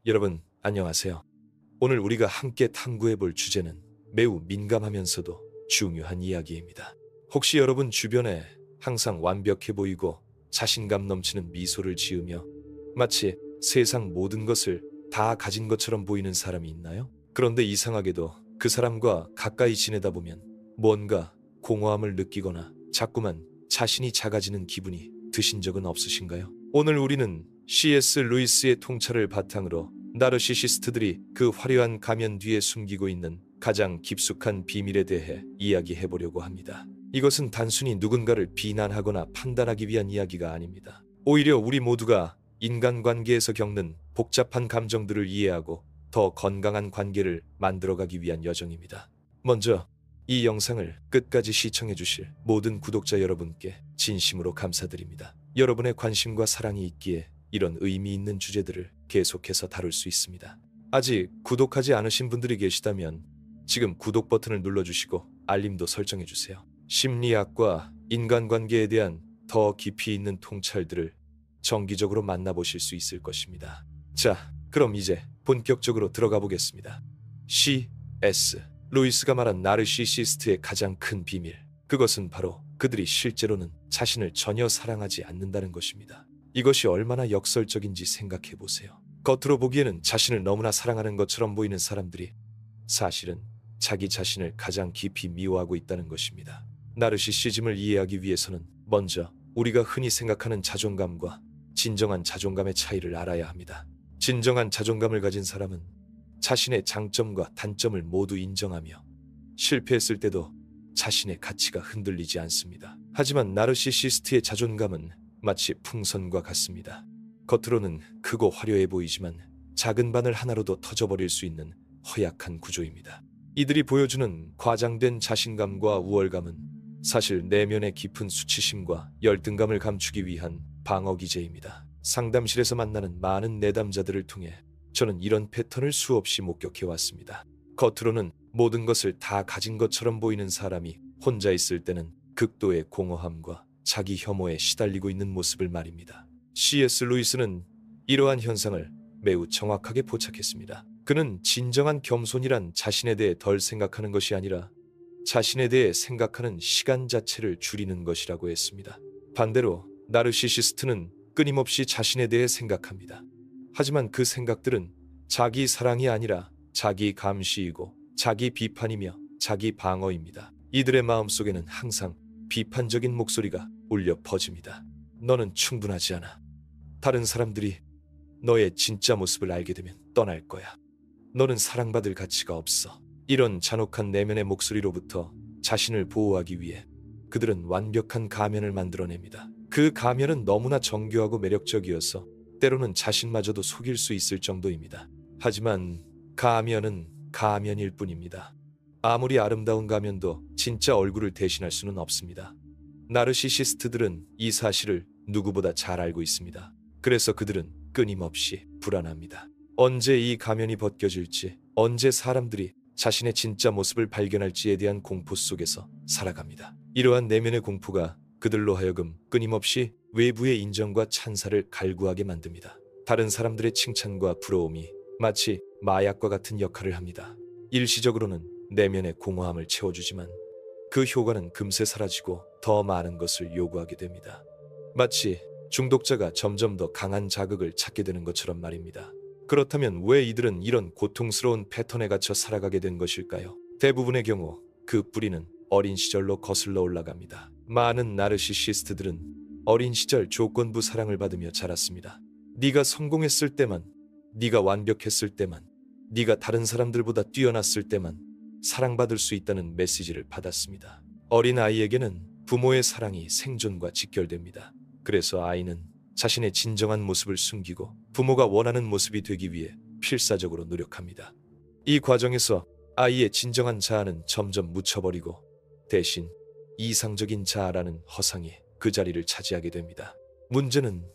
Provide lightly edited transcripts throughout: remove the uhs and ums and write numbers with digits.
여러분, 안녕하세요. 오늘 우리가 함께 탐구해 볼 주제는 매우 민감하면서도 중요한 이야기입니다. 혹시 여러분 주변에 항상 완벽해 보이고 자신감 넘치는 미소를 지으며 마치 세상 모든 것을 다 가진 것처럼 보이는 사람이 있나요? 그런데 이상하게도 그 사람과 가까이 지내다 보면 뭔가 공허함을 느끼거나 자꾸만 자신이 작아지는 기분이 드신 적은 없으신가요? 오늘 우리는 C.S. 루이스의 통찰을 바탕으로 나르시시스트들이 그 화려한 가면 뒤에 숨기고 있는 가장 깊숙한 비밀에 대해 이야기해 보려고 합니다. 이것은 단순히 누군가를 비난하거나 판단하기 위한 이야기가 아닙니다. 오히려 우리 모두가 인간관계에서 겪는 복잡한 감정들을 이해하고 더 건강한 관계를 만들어가기 위한 여정입니다. 먼저 이 영상을 끝까지 시청해 주실 모든 구독자 여러분께 진심으로 감사드립니다. 여러분의 관심과 사랑이 있기에 이런 의미 있는 주제들을 계속해서 다룰 수 있습니다. 아직 구독하지 않으신 분들이 계시다면 지금 구독 버튼을 눌러주시고 알림도 설정해주세요. 심리학과 인간관계에 대한 더 깊이 있는 통찰들을 정기적으로 만나보실 수 있을 것입니다. 자, 그럼 이제 본격적으로 들어가 보겠습니다. C.S. 루이스가 말한 나르시시스트의 가장 큰 비밀, 그것은 바로 그들이 실제로는 자신을 전혀 사랑하지 않는다는 것입니다. 이것이 얼마나 역설적인지 생각해 보세요. 겉으로 보기에는 자신을 너무나 사랑하는 것처럼 보이는 사람들이 사실은 자기 자신을 가장 깊이 미워하고 있다는 것입니다. 나르시시즘을 이해하기 위해서는 먼저 우리가 흔히 생각하는 자존감과 진정한 자존감의 차이를 알아야 합니다. 진정한 자존감을 가진 사람은 자신의 장점과 단점을 모두 인정하며 실패했을 때도 자신의 가치가 흔들리지 않습니다. 하지만 나르시시스트의 자존감은 마치 풍선과 같습니다. 겉으로는 크고 화려해 보이지만 작은 바늘 하나로도 터져버릴 수 있는 허약한 구조입니다. 이들이 보여주는 과장된 자신감과 우월감은 사실 내면의 깊은 수치심과 열등감을 감추기 위한 방어 기제입니다. 상담실에서 만나는 많은 내담자들을 통해 저는 이런 패턴을 수없이 목격해 왔습니다. 겉으로는 모든 것을 다 가진 것처럼 보이는 사람이 혼자 있을 때는 극도의 공허함과 자기 혐오에 시달리고 있는 모습을 말입니다. C.S. 루이스는 이러한 현상을 매우 정확하게 포착했습니다. 그는 진정한 겸손이란 자신에 대해 덜 생각하는 것이 아니라 자신에 대해 생각하는 시간 자체를 줄이는 것이라고 했습니다. 반대로 나르시시스트는 끊임없이 자신에 대해 생각합니다. 하지만 그 생각들은 자기 사랑이 아니라 자기 감시이고 자기 비판이며 자기 방어입니다. 이들의 마음속에는 항상 비판적인 목소리가 울려 퍼집니다. 너는 충분하지 않아. 다른 사람들이 너의 진짜 모습을 알게 되면 떠날 거야. 너는 사랑받을 가치가 없어. 이런 잔혹한 내면의 목소리로부터 자신을 보호하기 위해 그들은 완벽한 가면을 만들어냅니다. 그 가면은 너무나 정교하고 매력적이어서 때로는 자신마저도 속일 수 있을 정도입니다. 하지만 가면은 가면일 뿐입니다. 아무리 아름다운 가면도 진짜 얼굴을 대신할 수는 없습니다. 나르시시스트들은 이 사실을 누구보다 잘 알고 있습니다. 그래서 그들은 끊임없이 불안합니다. 언제 이 가면이 벗겨질지, 언제 사람들이 자신의 진짜 모습을 발견할지에 대한 공포 속에서 살아갑니다. 이러한 내면의 공포가 그들로 하여금 끊임없이 외부의 인정과 찬사를 갈구하게 만듭니다. 다른 사람들의 칭찬과 부러움이 마치 마약과 같은 역할을 합니다. 일시적으로는 내면의 공허함을 채워주지만 그 효과는 금세 사라지고 더 많은 것을 요구하게 됩니다. 마치 중독자가 점점 더 강한 자극을 찾게 되는 것처럼 말입니다. 그렇다면 왜 이들은 이런 고통스러운 패턴에 갇혀 살아가게 된 것일까요? 대부분의 경우 그 뿌리는 어린 시절로 거슬러 올라갑니다. 많은 나르시시스트들은 어린 시절 조건부 사랑을 받으며 자랐습니다. 네가 성공했을 때만, 네가 완벽했을 때만, 네가 다른 사람들보다 뛰어났을 때만 사랑받을 수 있다는 메시지를 받았습니다. 어린 아이에게는 부모의 사랑이 생존과 직결됩니다. 그래서 아이는 자신의 진정한 모습을 숨기고 부모가 원하는 모습이 되기 위해 필사적으로 노력합니다. 이 과정에서 아이의 진정한 자아는 점점 묻혀버리고 대신 이상적인 자아라는 허상이 그 자리를 차지하게 됩니다. 문제는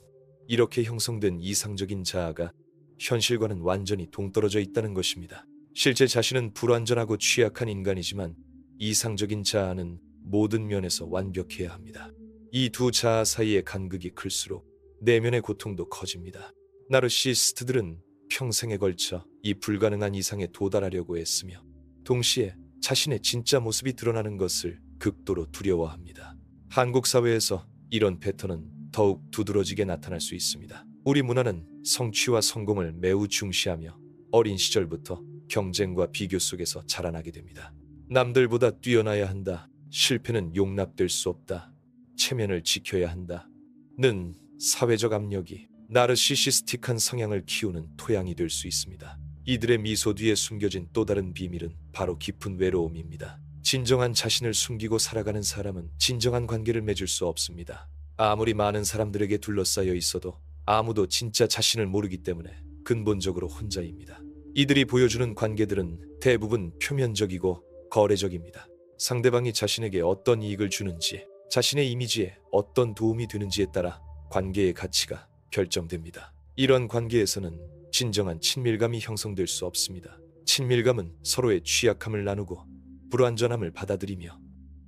이렇게 형성된 이상적인 자아가 현실과는 완전히 동떨어져 있다는 것입니다. 실제 자신은 불완전하고 취약한 인간이지만 이상적인 자아는 모든 면에서 완벽해야 합니다. 이 두 자아 사이의 간극이 클수록 내면의 고통도 커집니다. 나르시시스트들은 평생에 걸쳐 이 불가능한 이상에 도달하려고 했으며 동시에 자신의 진짜 모습이 드러나는 것을 극도로 두려워합니다. 한국 사회에서 이런 패턴은 더욱 두드러지게 나타날 수 있습니다. 우리 문화는 성취와 성공을 매우 중시하며 어린 시절부터 경쟁과 비교 속에서 자라나게 됩니다. 남들보다 뛰어나야 한다. 실패는 용납될 수 없다. 체면을 지켜야 한다. 는 사회적 압력이 나르시시스틱한 성향을 키우는 토양이 될 수 있습니다. 이들의 미소 뒤에 숨겨진 또 다른 비밀은 바로 깊은 외로움입니다. 진정한 자신을 숨기고 살아가는 사람은 진정한 관계를 맺을 수 없습니다. 아무리 많은 사람들에게 둘러싸여 있어도 아무도 진짜 자신을 모르기 때문에 근본적으로 혼자입니다. 이들이 보여주는 관계들은 대부분 표면적이고 거래적입니다. 상대방이 자신에게 어떤 이익을 주는지, 자신의 이미지에 어떤 도움이 되는지에 따라 관계의 가치가 결정됩니다. 이런 관계에서는 진정한 친밀감이 형성될 수 없습니다. 친밀감은 서로의 취약함을 나누고 불완전함을 받아들이며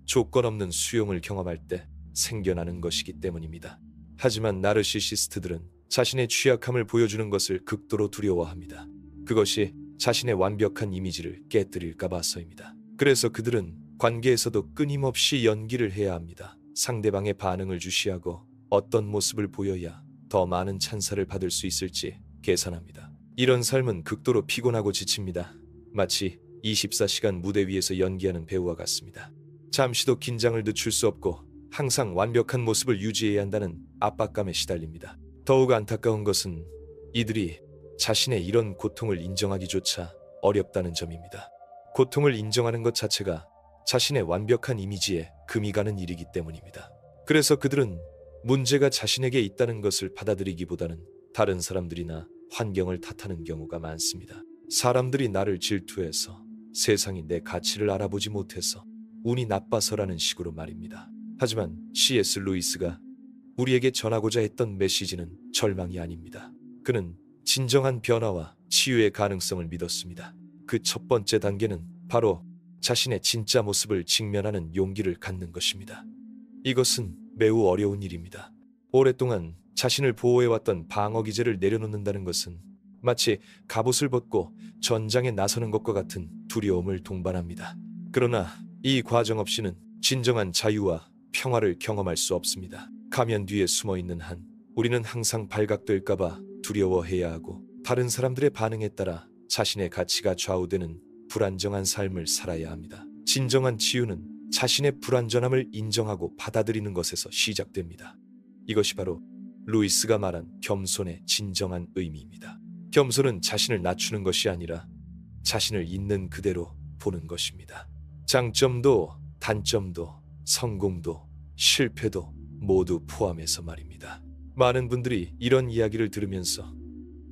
조건 없는 수용을 경험할 때 생겨나는 것이기 때문입니다. 하지만 나르시시스트들은 자신의 취약함을 보여주는 것을 극도로 두려워합니다. 그것이 자신의 완벽한 이미지를 깨뜨릴까 봐서입니다. 그래서 그들은 관계에서도 끊임없이 연기를 해야 합니다. 상대방의 반응을 주시하고 어떤 모습을 보여야 더 많은 찬사를 받을 수 있을지 계산합니다. 이런 삶은 극도로 피곤하고 지칩니다. 마치 24시간 무대 위에서 연기하는 배우와 같습니다. 잠시도 긴장을 늦출 수 없고 항상 완벽한 모습을 유지해야 한다는 압박감에 시달립니다. 더욱 안타까운 것은 이들이 자신의 이런 고통을 인정하기조차 어렵다는 점입니다. 고통을 인정하는 것 자체가 자신의 완벽한 이미지에 금이 가는 일이기 때문입니다. 그래서 그들은 문제가 자신에게 있다는 것을 받아들이기보다는 다른 사람들이나 환경을 탓하는 경우가 많습니다. 사람들이 나를 질투해서, 세상이 내 가치를 알아보지 못해서, 운이 나빠서라는 식으로 말입니다. 하지만 C.S. 루이스가 우리에게 전하고자 했던 메시지는 절망이 아닙니다. 그는 진정한 변화와 치유의 가능성을 믿었습니다. 그 첫 번째 단계는 바로 자신의 진짜 모습을 직면하는 용기를 갖는 것입니다. 이것은 매우 어려운 일입니다. 오랫동안 자신을 보호해왔던 방어 기제를 내려놓는다는 것은 마치 갑옷을 벗고 전장에 나서는 것과 같은 두려움을 동반합니다. 그러나 이 과정 없이는 진정한 자유와 평화를 경험할 수 없습니다. 가면 뒤에 숨어있는 한 우리는 항상 발각될까봐 두려워해야 하고 다른 사람들의 반응에 따라 자신의 가치가 좌우되는 불안정한 삶을 살아야 합니다. 진정한 치유는 자신의 불완전함을 인정하고 받아들이는 것에서 시작됩니다. 이것이 바로 루이스가 말한 겸손의 진정한 의미입니다. 겸손은 자신을 낮추는 것이 아니라 자신을 있는 그대로 보는 것입니다. 장점도 단점도 성공도 실패도 모두 포함해서 말입니다. 많은 분들이 이런 이야기를 들으면서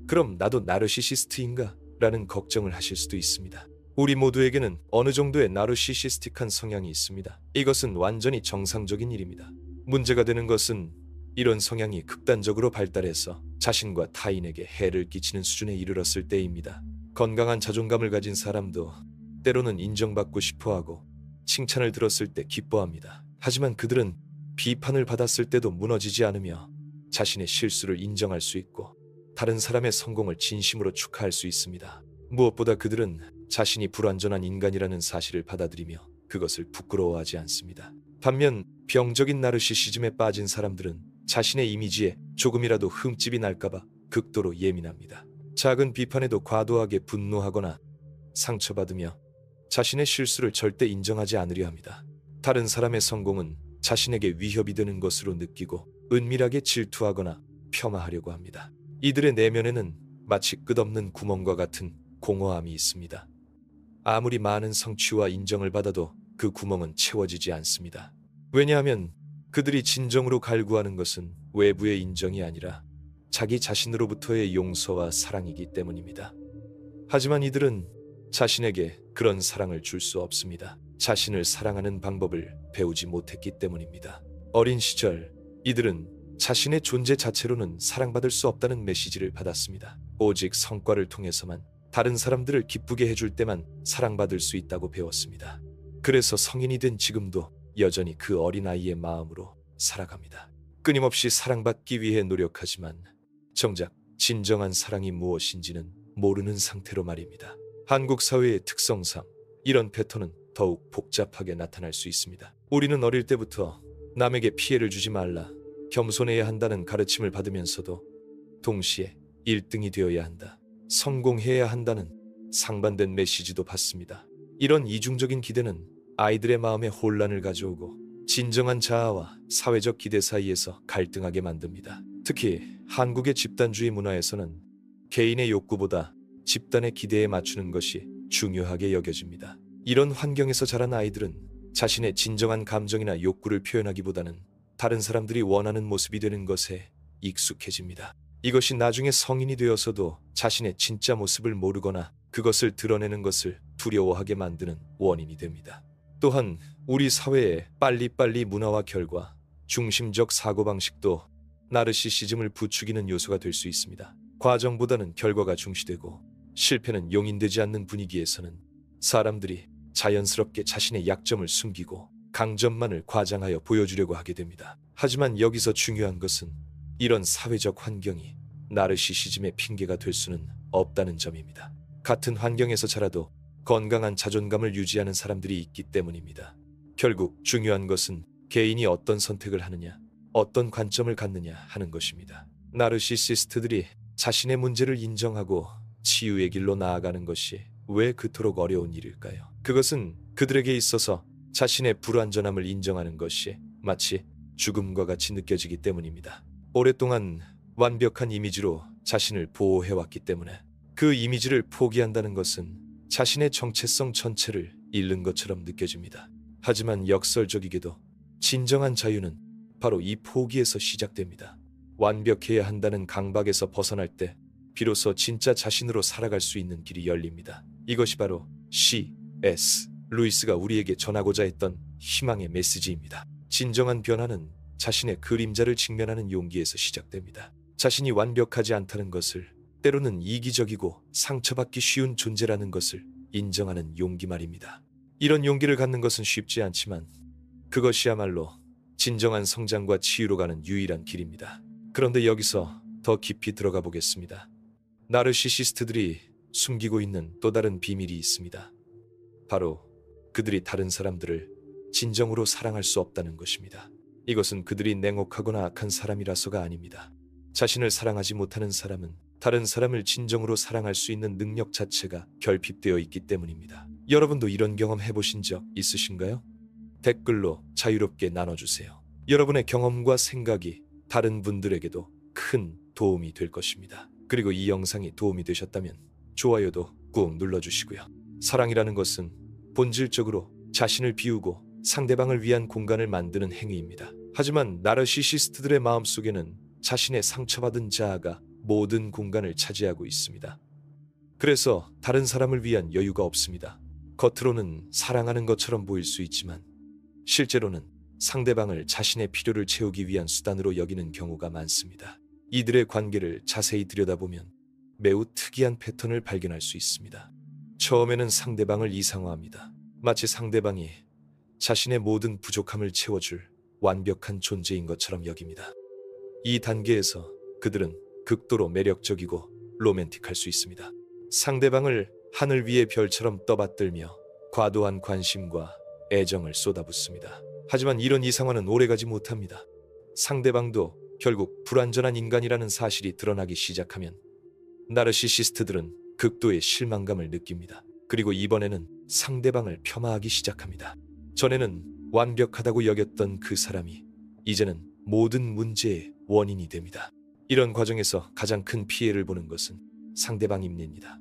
그럼 나도 나르시시스트인가? 라는 걱정을 하실 수도 있습니다. 우리 모두에게는 어느 정도의 나르시시스틱한 성향이 있습니다. 이것은 완전히 정상적인 일입니다. 문제가 되는 것은 이런 성향이 극단적으로 발달해서 자신과 타인에게 해를 끼치는 수준에 이르렀을 때입니다. 건강한 자존감을 가진 사람도 때로는 인정받고 싶어하고 칭찬을 들었을 때 기뻐합니다. 하지만 그들은 비판을 받았을 때도 무너지지 않으며 자신의 실수를 인정할 수 있고 다른 사람의 성공을 진심으로 축하할 수 있습니다. 무엇보다 그들은 자신이 불완전한 인간이라는 사실을 받아들이며 그것을 부끄러워하지 않습니다. 반면 병적인 나르시시즘에 빠진 사람들은 자신의 이미지에 조금이라도 흠집이 날까봐 극도로 예민합니다. 작은 비판에도 과도하게 분노하거나 상처받으며 자신의 실수를 절대 인정하지 않으려 합니다. 다른 사람의 성공은 자신에게 위협이 되는 것으로 느끼고 은밀하게 질투하거나 폄하하려고 합니다. 이들의 내면에는 마치 끝없는 구멍과 같은 공허함이 있습니다. 아무리 많은 성취와 인정을 받아도 그 구멍은 채워지지 않습니다. 왜냐하면 그들이 진정으로 갈구하는 것은 외부의 인정이 아니라 자기 자신으로부터의 용서와 사랑이기 때문입니다. 하지만 이들은 자신에게 그런 사랑을 줄 수 없습니다. 자신을 사랑하는 방법을 배우지 못했기 때문입니다. 어린 시절 이들은 자신의 존재 자체로는 사랑받을 수 없다는 메시지를 받았습니다. 오직 성과를 통해서만 다른 사람들을 기쁘게 해줄 때만 사랑받을 수 있다고 배웠습니다. 그래서 성인이 된 지금도 여전히 그 어린아이의 마음으로 살아갑니다. 끊임없이 사랑받기 위해 노력하지만 정작 진정한 사랑이 무엇인지는 모르는 상태로 말입니다. 한국 사회의 특성상 이런 패턴은 더욱 복잡하게 나타날 수 있습니다. 우리는 어릴 때부터 남에게 피해를 주지 말라, 겸손해야 한다는 가르침을 받으면서도 동시에 1등이 되어야 한다, 성공해야 한다는 상반된 메시지도 받습니다. 이런 이중적인 기대는 아이들의 마음에 혼란을 가져오고 진정한 자아와 사회적 기대 사이에서 갈등하게 만듭니다. 특히 한국의 집단주의 문화에서는 개인의 욕구보다 집단의 기대에 맞추는 것이 중요하게 여겨집니다. 이런 환경에서 자란 아이들은 자신의 진정한 감정이나 욕구를 표현하기보다는 다른 사람들이 원하는 모습이 되는 것에 익숙해집니다. 이것이 나중에 성인이 되어서도 자신의 진짜 모습을 모르거나 그것을 드러내는 것을 두려워하게 만드는 원인이 됩니다. 또한 우리 사회의 빨리빨리 문화와 결과 중심적 사고방식도 나르시시즘을 부추기는 요소가 될 수 있습니다. 과정보다는 결과가 중시되고 실패는 용인되지 않는 분위기에서는 사람들이 자연스럽게 자신의 약점을 숨기고 강점만을 과장하여 보여주려고 하게 됩니다. 하지만 여기서 중요한 것은 이런 사회적 환경이 나르시시즘의 핑계가 될 수는 없다는 점입니다. 같은 환경에서 자라도 건강한 자존감을 유지하는 사람들이 있기 때문입니다. 결국 중요한 것은 개인이 어떤 선택을 하느냐, 어떤 관점을 갖느냐 하는 것입니다. 나르시시스트들이 자신의 문제를 인정하고 치유의 길로 나아가는 것이 왜 그토록 어려운 일일까요? 그것은 그들에게 있어서 자신의 불완전함을 인정하는 것이 마치 죽음과 같이 느껴지기 때문입니다. 오랫동안 완벽한 이미지로 자신을 보호해왔기 때문에 그 이미지를 포기한다는 것은 자신의 정체성 전체를 잃는 것처럼 느껴집니다. 하지만 역설적이게도 진정한 자유는 바로 이 포기에서 시작됩니다. 완벽해야 한다는 강박에서 벗어날 때 비로소 진짜 자신으로 살아갈 수 있는 길이 열립니다. 이것이 바로 C.S. 루이스가 우리에게 전하고자 했던 희망의 메시지입니다. 진정한 변화는 자신의 그림자를 직면하는 용기에서 시작됩니다. 자신이 완벽하지 않다는 것을, 때로는 이기적이고 상처받기 쉬운 존재라는 것을 인정하는 용기 말입니다. 이런 용기를 갖는 것은 쉽지 않지만 그것이야말로 진정한 성장과 치유로 가는 유일한 길입니다. 그런데 여기서 더 깊이 들어가 보겠습니다. 나르시시스트들이 숨기고 있는 또 다른 비밀이 있습니다. 바로 그들이 다른 사람들을 진정으로 사랑할 수 없다는 것입니다. 이것은 그들이 냉혹하거나 악한 사람이라서가 아닙니다. 자신을 사랑하지 못하는 사람은 다른 사람을 진정으로 사랑할 수 있는 능력 자체가 결핍되어 있기 때문입니다. 여러분도 이런 경험 해보신 적 있으신가요? 댓글로 자유롭게 나눠주세요. 여러분의 경험과 생각이 다른 분들에게도 큰 도움이 될 것입니다. 그리고 이 영상이 도움이 되셨다면 좋아요도 꾹 눌러주시고요. 사랑이라는 것은 본질적으로 자신을 비우고 상대방을 위한 공간을 만드는 행위입니다. 하지만 나르시시스트들의 마음속에는 자신의 상처받은 자아가 모든 공간을 차지하고 있습니다. 그래서 다른 사람을 위한 여유가 없습니다. 겉으로는 사랑하는 것처럼 보일 수 있지만 실제로는 상대방을 자신의 필요를 채우기 위한 수단으로 여기는 경우가 많습니다. 이들의 관계를 자세히 들여다보면 매우 특이한 패턴을 발견할 수 있습니다. 처음에는 상대방을 이상화합니다. 마치 상대방이 자신의 모든 부족함을 채워줄 완벽한 존재인 것처럼 여깁니다. 이 단계에서 그들은 극도로 매력적이고 로맨틱할 수 있습니다. 상대방을 하늘 위의 별처럼 떠받들며 과도한 관심과 애정을 쏟아붓습니다. 하지만 이런 이상화는 오래가지 못합니다. 상대방도 결국 불완전한 인간이라는 사실이 드러나기 시작하면 나르시시스트들은 극도의 실망감을 느낍니다. 그리고 이번에는 상대방을 폄하하기 시작합니다. 전에는 완벽하다고 여겼던 그 사람이 이제는 모든 문제의 원인이 됩니다. 이런 과정에서 가장 큰 피해를 보는 것은 상대방입니다.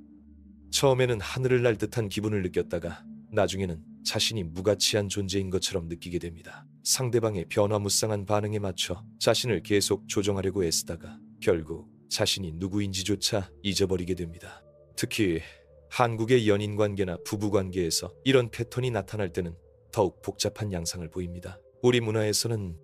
처음에는 하늘을 날 듯한 기분을 느꼈다가 나중에는 자신이 무가치한 존재인 것처럼 느끼게 됩니다. 상대방의 변화무쌍한 반응에 맞춰 자신을 계속 조정하려고 애쓰다가 결국 자신이 누구인지조차 잊어버리게 됩니다. 특히 한국의 연인관계나 부부관계에서 이런 패턴이 나타날 때는 더욱 복잡한 양상을 보입니다. 우리 문화에서는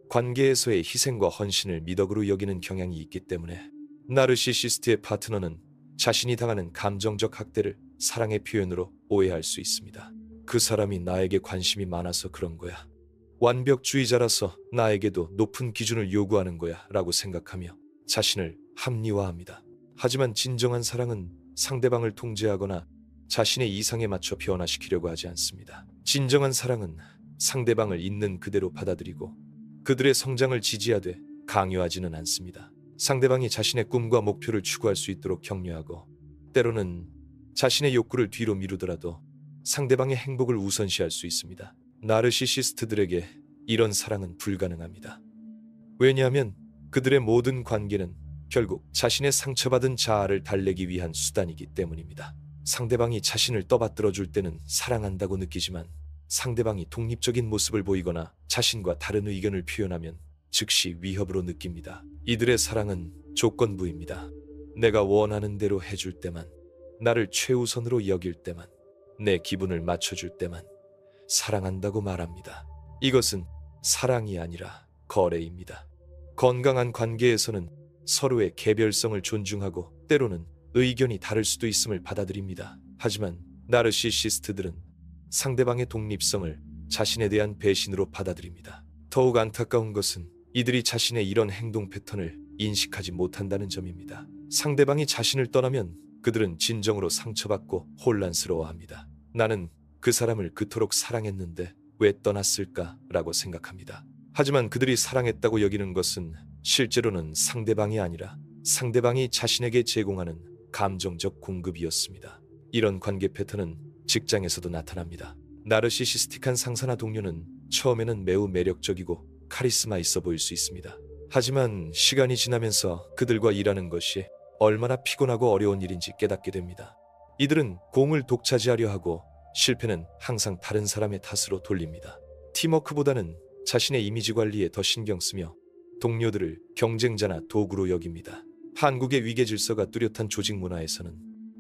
관계에서의 희생과 헌신을 미덕으로 여기는 경향이 있기 때문에 나르시시스트의 파트너는 자신이 당하는 감정적 학대를 사랑의 표현으로 오해할 수 있습니다. 그 사람이 나에게 관심이 많아서 그런 거야. 완벽주의자라서 나에게도 높은 기준을 요구하는 거야 라고 생각하며 자신을 합리화합니다. 하지만 진정한 사랑은 상대방을 통제하거나 자신의 이상에 맞춰 변화시키려고 하지 않습니다. 진정한 사랑은 상대방을 있는 그대로 받아들이고 그들의 성장을 지지하되 강요하지는 않습니다. 상대방이 자신의 꿈과 목표를 추구할 수 있도록 격려하고 때로는 자신의 욕구를 뒤로 미루더라도 상대방의 행복을 우선시할 수 있습니다. 나르시시스트들에게 이런 사랑은 불가능합니다. 왜냐하면 그들의 모든 관계는 결국 자신의 상처받은 자아를 달래기 위한 수단이기 때문입니다. 상대방이 자신을 떠받들어 줄 때는 사랑한다고 느끼지만 상대방이 독립적인 모습을 보이거나 자신과 다른 의견을 표현하면 즉시 위협으로 느낍니다. 이들의 사랑은 조건부입니다. 내가 원하는 대로 해줄 때만, 나를 최우선으로 여길 때만, 내 기분을 맞춰줄 때만 사랑한다고 말합니다. 이것은 사랑이 아니라 거래입니다. 건강한 관계에서는 서로의 개별성을 존중하고 때로는 의견이 다를 수도 있음을 받아들입니다. 하지만 나르시시스트들은 상대방의 독립성을 자신에 대한 배신으로 받아들입니다. 더욱 안타까운 것은 이들이 자신의 이런 행동 패턴을 인식하지 못한다는 점입니다. 상대방이 자신을 떠나면 그들은 진정으로 상처받고 혼란스러워합니다. 나는 그 사람을 그토록 사랑했는데 왜 떠났을까라고 생각합니다. 하지만 그들이 사랑했다고 여기는 것은 실제로는 상대방이 아니라 상대방이 자신에게 제공하는 감정적 공급이었습니다. 이런 관계 패턴은 직장에서도 나타납니다. 나르시시스틱한 상사나 동료는 처음에는 매우 매력적이고 카리스마 있어 보일 수 있습니다. 하지만 시간이 지나면서 그들과 일하는 것이 얼마나 피곤하고 어려운 일인지 깨닫게 됩니다. 이들은 공을 독차지하려 하고 실패는 항상 다른 사람의 탓으로 돌립니다. 팀워크보다는 자신의 이미지 관리에 더 신경 쓰며 동료들을 경쟁자나 도구로 여깁니다. 한국의 위계 질서가 뚜렷한 조직 문화에서는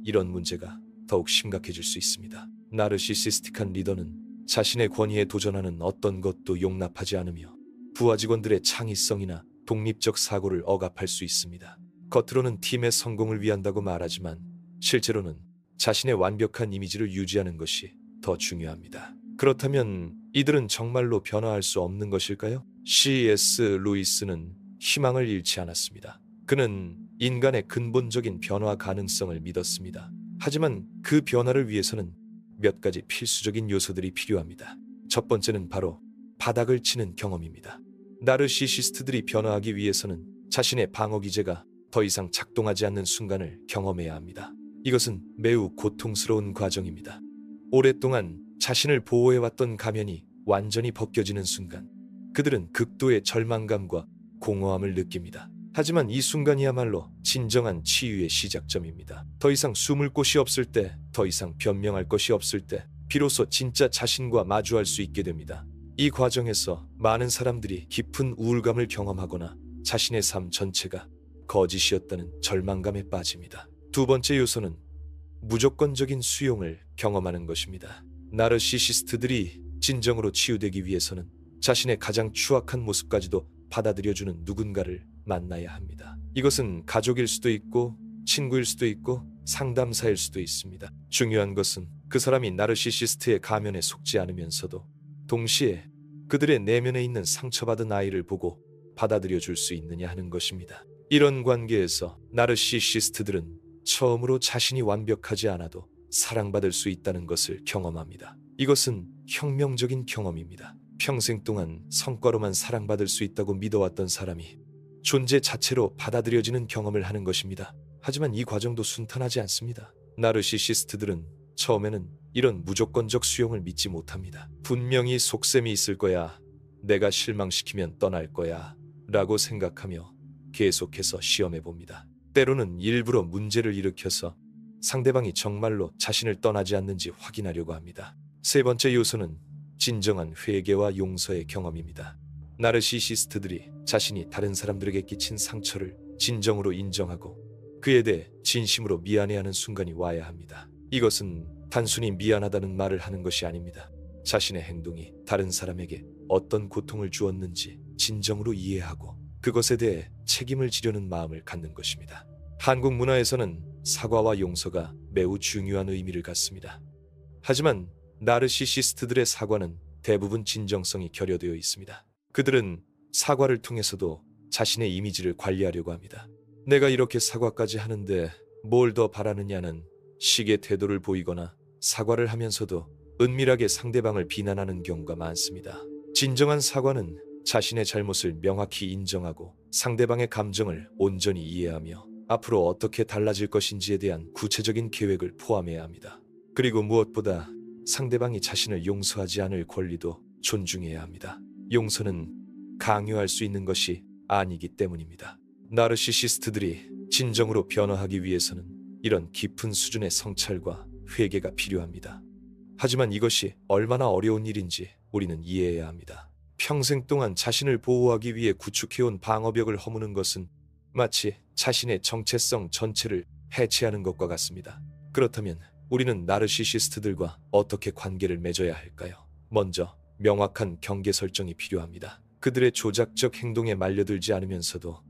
이런 문제가 더욱 심각해질 수 있습니다. 나르시시스틱한 리더는 자신의 권위에 도전하는 어떤 것도 용납하지 않으며 부하 직원들의 창의성이나 독립적 사고를 억압할 수 있습니다. 겉으로는 팀의 성공을 위한다고 말하지만 실제로는 자신의 완벽한 이미지를 유지하는 것이 더 중요합니다. 그렇다면 이들은 정말로 변화할 수 없는 것일까요? C.S. 루이스는 희망을 잃지 않았습니다. 그는 인간의 근본적인 변화 가능성을 믿었습니다. 하지만 그 변화를 위해서는 몇 가지 필수적인 요소들이 필요합니다. 첫 번째는 바로 바닥을 치는 경험입니다. 나르시시스트들이 변화하기 위해서는 자신의 방어 기제가 더 이상 작동하지 않는 순간을 경험해야 합니다. 이것은 매우 고통스러운 과정입니다. 오랫동안 자신을 보호해왔던 가면이 완전히 벗겨지는 순간, 그들은 극도의 절망감과 공허함을 느낍니다. 하지만 이 순간이야말로 진정한 치유의 시작점입니다. 더 이상 숨을 곳이 없을 때, 더 이상 변명할 것이 없을 때, 비로소 진짜 자신과 마주할 수 있게 됩니다. 이 과정에서 많은 사람들이 깊은 우울감을 경험하거나 자신의 삶 전체가 거짓이었다는 절망감에 빠집니다. 두 번째 요소는 무조건적인 수용을 경험하는 것입니다. 나르시시스트들이 진정으로 치유되기 위해서는 자신의 가장 추악한 모습까지도 받아들여주는 누군가를 만나야 합니다. 이것은 가족일 수도 있고 친구일 수도 있고 상담사일 수도 있습니다. 중요한 것은 그 사람이 나르시시스트의 가면에 속지 않으면서도 동시에 그들의 내면에 있는 상처받은 아이를 보고 받아들여 줄 수 있느냐 하는 것입니다. 이런 관계에서 나르시시스트들은 처음으로 자신이 완벽하지 않아도 사랑받을 수 있다는 것을 경험합니다. 이것은 혁명적인 경험입니다. 평생 동안 성과로만 사랑받을 수 있다고 믿어왔던 사람이 존재 자체로 받아들여지는 경험을 하는 것입니다. 하지만 이 과정도 순탄하지 않습니다. 나르시시스트들은 처음에는 이런 무조건적 수용을 믿지 못합니다. 분명히 속셈이 있을 거야, 내가 실망시키면 떠날 거야 라고 생각하며 계속해서 시험해봅니다. 때로는 일부러 문제를 일으켜서 상대방이 정말로 자신을 떠나지 않는지 확인하려고 합니다. 세 번째 요소는 진정한 회개와 용서의 경험입니다. 나르시시스트들이 자신이 다른 사람들에게 끼친 상처를 진정으로 인정하고 그에 대해 진심으로 미안해하는 순간이 와야 합니다. 이것은 단순히 미안하다는 말을 하는 것이 아닙니다. 자신의 행동이 다른 사람에게 어떤 고통을 주었는지 진정으로 이해하고 그것에 대해 책임을 지려는 마음을 갖는 것입니다. 한국 문화에서는 사과와 용서가 매우 중요한 의미를 갖습니다. 하지만 나르시시스트들의 사과는 대부분 진정성이 결여되어 있습니다. 그들은 사과를 통해서도 자신의 이미지를 관리하려고 합니다. 내가 이렇게 사과까지 하는데 뭘 더 바라느냐는 식의 태도를 보이거나 사과를 하면서도 은밀하게 상대방을 비난하는 경우가 많습니다. 진정한 사과는 자신의 잘못을 명확히 인정하고 상대방의 감정을 온전히 이해하며 앞으로 어떻게 달라질 것인지에 대한 구체적인 계획을 포함해야 합니다. 그리고 무엇보다 상대방이 자신을 용서하지 않을 권리도 존중해야 합니다. 용서는 강요할 수 있는 것이 아니기 때문입니다. 나르시시스트들이 진정으로 변화하기 위해서는 이런 깊은 수준의 성찰과 회개가 필요합니다. 하지만 이것이 얼마나 어려운 일인지 우리는 이해해야 합니다. 평생 동안 자신을 보호하기 위해 구축해온 방어벽을 허무는 것은 마치 자신의 정체성 전체를 해체하는 것과 같습니다. 그렇다면 우리는 나르시시스트들과 어떻게 관계를 맺어야 할까요? 먼저 명확한 경계 설정이 필요합니다. 그들의 조작적 행동에 말려들지 않으면서도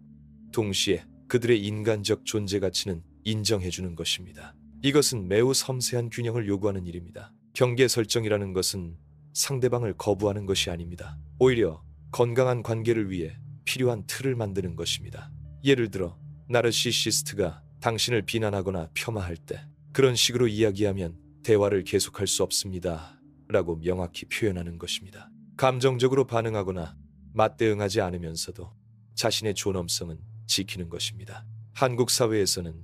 동시에 그들의 인간적 존재 가치는 인정해주는 것입니다. 이것은 매우 섬세한 균형을 요구하는 일입니다. 경계 설정이라는 것은 상대방을 거부하는 것이 아닙니다. 오히려 건강한 관계를 위해 필요한 틀을 만드는 것입니다. 예를 들어 나르시시스트가 당신을 비난하거나 폄하할 때 그런 식으로 이야기하면 대화를 계속할 수 없습니다 라고 명확히 표현하는 것입니다. 감정적으로 반응하거나 맞대응하지 않으면서도 자신의 존엄성은 지키는 것입니다. 한국 사회에서는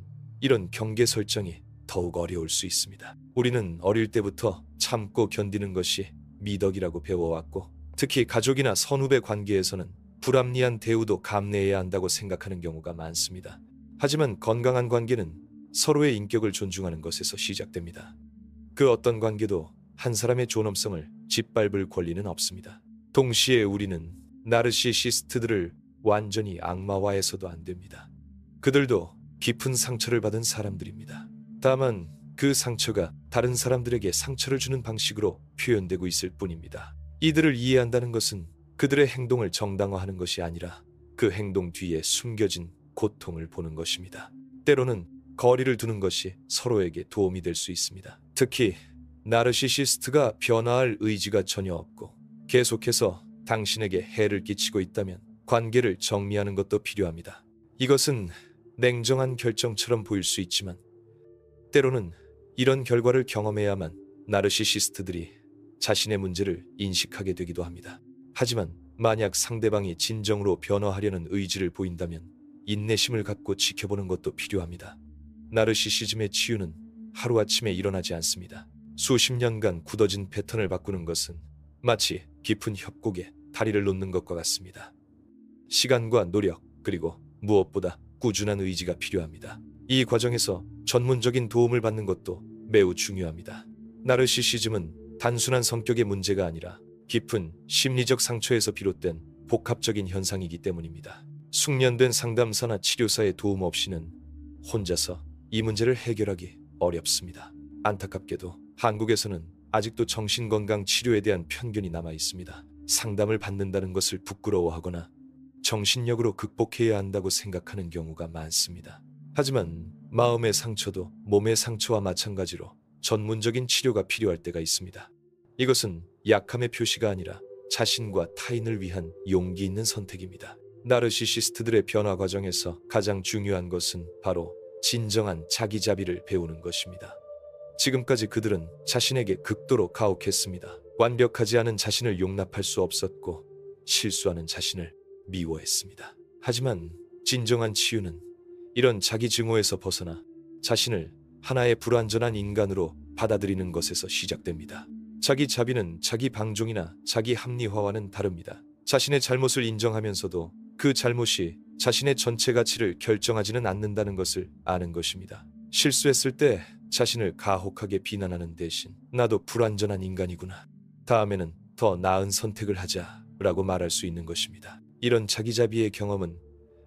이런 경계 설정이 더욱 어려울 수 있습니다. 우리는 어릴 때부터 참고 견디는 것이 미덕이라고 배워왔고, 특히 가족이나 선후배 관계에서는 불합리한 대우도 감내해야 한다고 생각하는 경우가 많습니다. 하지만 건강한 관계는 서로의 인격을 존중하는 것에서 시작됩니다. 그 어떤 관계도 한 사람의 존엄성을 짓밟을 권리는 없습니다. 동시에 우리는 나르시시스트들을 완전히 악마화해서도 안 됩니다. 그들도 깊은 상처를 받은 사람들입니다. 다만 그 상처가 다른 사람들에게 상처를 주는 방식으로 표현되고 있을 뿐입니다. 이들을 이해한다는 것은 그들의 행동을 정당화하는 것이 아니라 그 행동 뒤에 숨겨진 고통을 보는 것입니다. 때로는 거리를 두는 것이 서로에게 도움이 될 수 있습니다. 특히 나르시시스트가 변화할 의지가 전혀 없고 계속해서 당신에게 해를 끼치고 있다면 관계를 정리하는 것도 필요합니다. 이것은 냉정한 결정처럼 보일 수 있지만 때로는 이런 결과를 경험해야만 나르시시스트들이 자신의 문제를 인식하게 되기도 합니다. 하지만 만약 상대방이 진정으로 변화하려는 의지를 보인다면 인내심을 갖고 지켜보는 것도 필요합니다. 나르시시즘의 치유는 하루아침에 일어나지 않습니다. 수십 년간 굳어진 패턴을 바꾸는 것은 마치 깊은 협곡에 다리를 놓는 것과 같습니다. 시간과 노력, 그리고 무엇보다 꾸준한 의지가 필요합니다. 이 과정에서 전문적인 도움을 받는 것도 매우 중요합니다. 나르시시즘은 단순한 성격의 문제가 아니라 깊은 심리적 상처에서 비롯된 복합적인 현상이기 때문입니다. 숙련된 상담사나 치료사의 도움 없이는 혼자서 이 문제를 해결하기 어렵습니다. 안타깝게도 한국에서는 아직도 정신건강 치료에 대한 편견이 남아 있습니다. 상담을 받는다는 것을 부끄러워하거나 정신력으로 극복해야 한다고 생각하는 경우가 많습니다. 하지만 마음의 상처도 몸의 상처와 마찬가지로 전문적인 치료가 필요할 때가 있습니다. 이것은 약함의 표시가 아니라 자신과 타인을 위한 용기 있는 선택입니다. 나르시시스트들의 변화 과정에서 가장 중요한 것은 바로 진정한 자기자비를 배우는 것입니다. 지금까지 그들은 자신에게 극도로 가혹했습니다. 완벽하지 않은 자신을 용납할 수 없었고 실수하는 자신을 미워했습니다. 하지만 진정한 치유는 이런 자기 증오에서 벗어나 자신을 하나의 불완전한 인간으로 받아들이는 것에서 시작됩니다. 자기 자비는 자기 방종이나 자기 합리화와는 다릅니다. 자신의 잘못을 인정하면서도 그 잘못이 자신의 전체 가치를 결정하지는 않는다는 것을 아는 것입니다. 실수했을 때 자신을 가혹하게 비난하는 대신 나도 불완전한 인간이구나, 다음에는 더 나은 선택을 하자라고 말할 수 있는 것입니다. 이런 자기자비의 경험은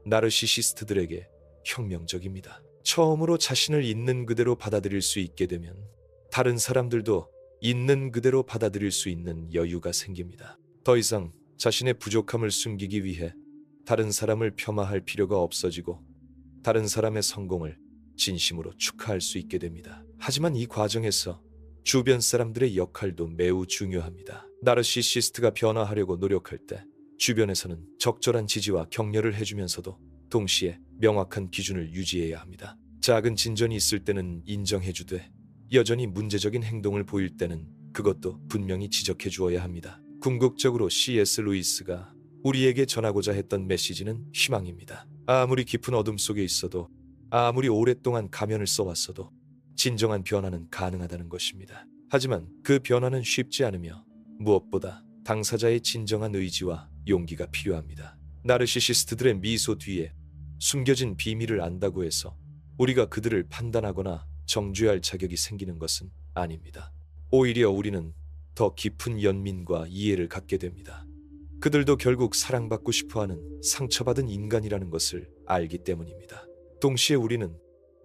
나르시시스트들에게 혁명적입니다. 처음으로 자신을 있는 그대로 받아들일 수 있게 되면 다른 사람들도 있는 그대로 받아들일 수 있는 여유가 생깁니다. 더 이상 자신의 부족함을 숨기기 위해 다른 사람을 폄하할 필요가 없어지고 다른 사람의 성공을 진심으로 축하할 수 있게 됩니다. 하지만 이 과정에서 주변 사람들의 역할도 매우 중요합니다. 나르시시스트가 변화하려고 노력할 때 주변에서는 적절한 지지와 격려를 해주면서도 동시에 명확한 기준을 유지해야 합니다. 작은 진전이 있을 때는 인정해주되 여전히 문제적인 행동을 보일 때는 그것도 분명히 지적해 주어야 합니다. 궁극적으로 C.S. 루이스가 우리에게 전하고자 했던 메시지는 희망입니다. 아무리 깊은 어둠 속에 있어도, 아무리 오랫동안 가면을 써왔어도 진정한 변화는 가능하다는 것입니다. 하지만 그 변화는 쉽지 않으며 무엇보다 당사자의 진정한 의지와 용기가 필요합니다. 나르시시스트들의 미소 뒤에 숨겨진 비밀을 안다고 해서 우리가 그들을 판단하거나 정죄할 자격이 생기는 것은 아닙니다. 오히려 우리는 더 깊은 연민과 이해를 갖게 됩니다. 그들도 결국 사랑받고 싶어하는 상처받은 인간이라는 것을 알기 때문입니다. 동시에 우리는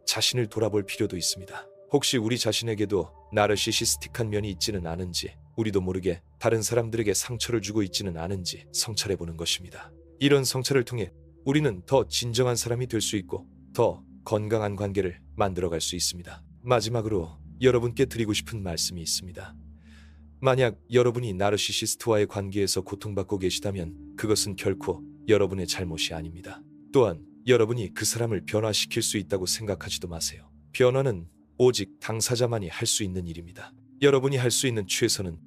자신을 돌아볼 필요도 있습니다. 혹시 우리 자신에게도 나르시시스틱한 면이 있지는 않은지, 우리도 모르게 다른 사람들에게 상처를 주고 있지는 않은지 성찰해보는 것입니다. 이런 성찰을 통해 우리는 더 진정한 사람이 될 수 있고 더 건강한 관계를 만들어갈 수 있습니다. 마지막으로 여러분께 드리고 싶은 말씀이 있습니다. 만약 여러분이 나르시시스트와의 관계에서 고통받고 계시다면 그것은 결코 여러분의 잘못이 아닙니다. 또한 여러분이 그 사람을 변화시킬 수 있다고 생각하지도 마세요. 변화는 오직 당사자만이 할 수 있는 일입니다. 여러분이 할 수 있는 최선은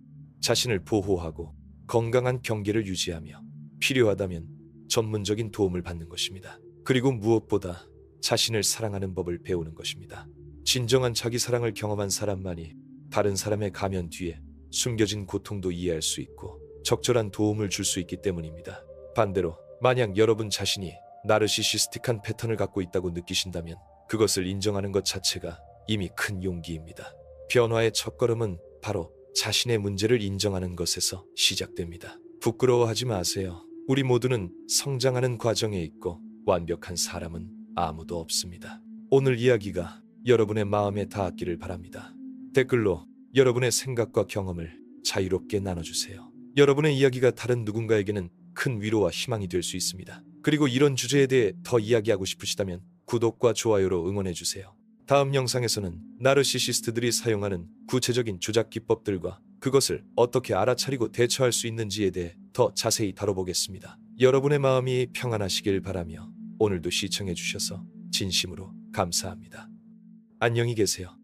자신을 보호하고 건강한 경계를 유지하며 필요하다면 전문적인 도움을 받는 것입니다. 그리고 무엇보다 자신을 사랑하는 법을 배우는 것입니다. 진정한 자기 사랑을 경험한 사람만이 다른 사람의 가면 뒤에 숨겨진 고통도 이해할 수 있고 적절한 도움을 줄 수 있기 때문입니다. 반대로 만약 여러분 자신이 나르시시스틱한 패턴을 갖고 있다고 느끼신다면 그것을 인정하는 것 자체가 이미 큰 용기입니다. 변화의 첫걸음은 바로 자신의 문제를 인정하는 것에서 시작됩니다. 부끄러워하지 마세요. 우리 모두는 성장하는 과정에 있고 완벽한 사람은 아무도 없습니다. 오늘 이야기가 여러분의 마음에 닿았기를 바랍니다. 댓글로 여러분의 생각과 경험을 자유롭게 나눠주세요. 여러분의 이야기가 다른 누군가에게는 큰 위로와 희망이 될 수 있습니다. 그리고 이런 주제에 대해 더 이야기하고 싶으시다면 구독과 좋아요로 응원해주세요. 다음 영상에서는 나르시시스트들이 사용하는 구체적인 조작 기법들과 그것을 어떻게 알아차리고 대처할 수 있는지에 대해 더 자세히 다뤄보겠습니다. 여러분의 마음이 평안하시길 바라며 오늘도 시청해주셔서 진심으로 감사합니다. 안녕히 계세요.